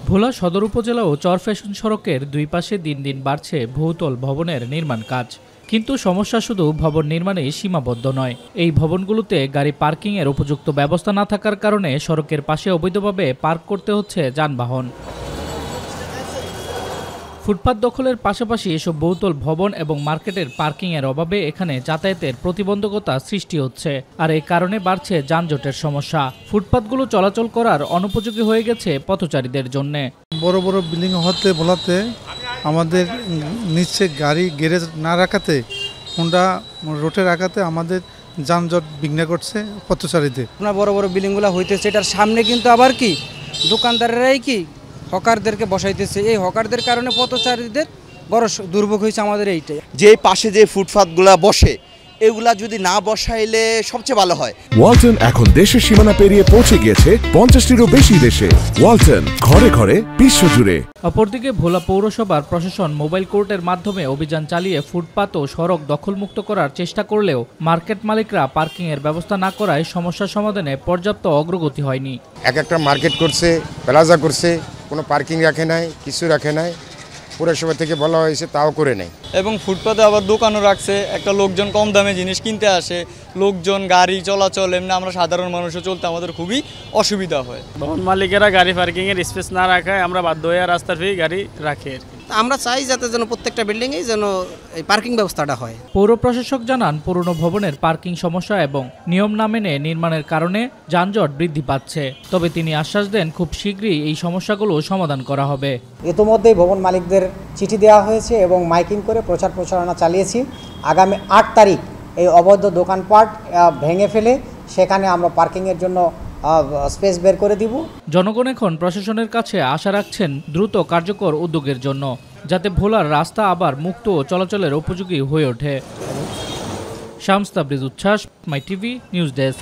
ভোলা সদর উপজেলা ও চরফ্যাশন সড়কের দুই পাশে দিন দিন বাড়ছে বহুতল ভবনের নির্মাণ কাজ। কিন্তু সমস্যা শুধু ভবন নির্মাণেই সীমাবদ্ধ নয়। এই ভবনগুলোতে গাড়ি পার্কিংয়ের উপযুক্ত ব্যবস্থা না থাকার কারণে সড়কের পাশে অবৈধভাবে পার্ক করতে হচ্ছে যানবাহন। ফুটপাত দখলের পাশাপাশি এসব বহুতল ভবন এবং মার্কেটের পার্কিংয়ের অভাবে এখানে যাতায়াতের প্রতিবন্ধকতা সৃষ্টি হচ্ছে, আর এই কারণে বাড়ছে যানজটের সমস্যা। ফুটপাতগুলো চলাচল করার অনুপযোগী হয়ে গেছে পথচারীদের জন্য। বড় বড় বিল্ডিং হতে ভোলাতে আমাদের নিচে গাড়ি গ্যারেজ না রাখাতে, হোন্ডা রোডে রাখাতে আমাদের যানজট বিঘ্ন করছে পথচারীদের। আপনার বড় বড় বিল্ডিংগুলো হইতেছে, এটার সামনে কিন্তু আবার কি দোকানদারেরাই কি হকারদেরকে বসাইতেছে। এই হকারদের কারণে পথচারীদের বড় দুর্ভোগ হয়েছে আমাদের এইটাই। যে পাশে যে ফুটপাতগুলো বসে এগুলা যদি না বসাইলে সবচেয়ে ভালো হয়। ওয়ালটন এখন দেশের সীমানা পেরিয়ে পৌঁছে গিয়েছে 50টিরও বেশি দেশে। ওয়ালটন, ঘরে ঘরে বিশ্বজুড়ে। অপরদিকে ভোলা পৌরসভার প্রশাসন মোবাইল কোর্টের মাধ্যমে অভিযান চালিয়ে ফুটপাত ও সড়ক দখলমুক্ত করার চেষ্টা করলেও মার্কেট মালিকরা পার্কিংয়ের ব্যবস্থা না করায় সমস্যা সমাধানে পর্যাপ্ত অগ্রগতি হয়নি। একটা মার্কেট করছে, প্লাজা করছে, কোনো পার্কিং রাখে নাই, কিছু রাখে নাই। পৌরসভা থেকে বলা হয়েছে, তাও করে নেই। এবং ফুটপাতে আবার দোকানও রাখছে। একটা লোকজন কম দামে জিনিস কিনতে আসে, লোকজন গাড়ি চলাচল, এমনি আমরা সাধারণ মানুষও চলতে আমাদের খুবই অসুবিধা হয়। ভবন মালিকেরা গাড়ি পার্কিংয়ের স্পেস না রাখায় আমরা বাধ্য হয়ে রাস্তার ফি গাড়ি রাখি। আমরা চাই যাতে যেন প্রত্যেকটা বিল্ডিংয়েই যেন এই পার্কিং ব্যবস্থাটা হয়। পৌর প্রশাসক জানান, পুরনো ভবনের পার্কিং সমস্যা এবং নিয়ম না মেনে নির্মাণের কারণে যানজট বৃদ্ধি পাচ্ছে। তবে তিনি আশ্বাস দেন, খুব শীঘ্রই এই সমস্যাগুলো সমাধান করা হবে। ইতোমধ্যেই ভবন মালিকদের চিঠি দেওয়া হয়েছে এবং মাইকিং করে প্রচার প্রচারণা চালিয়েছি। আগামী 8 তারিখ এই অবৈধ দোকানপাট ভেঙে ফেলে সেখানে আমরা পার্কিংয়ের জন্য স্পেস বের করে দিব। জনগণ এখন প্রশাসনের কাছে আশা রাখছেন দ্রুত কার্যকর উদ্যোগের জন্য, যাতে ভোলার রাস্তা আবার মুক্ত ও চলাচলের উপযোগী হয়ে ওঠে। শামস তাবরিজ উচ্ছ্বাস, মাই টিভি নিউজ ডেস্ক।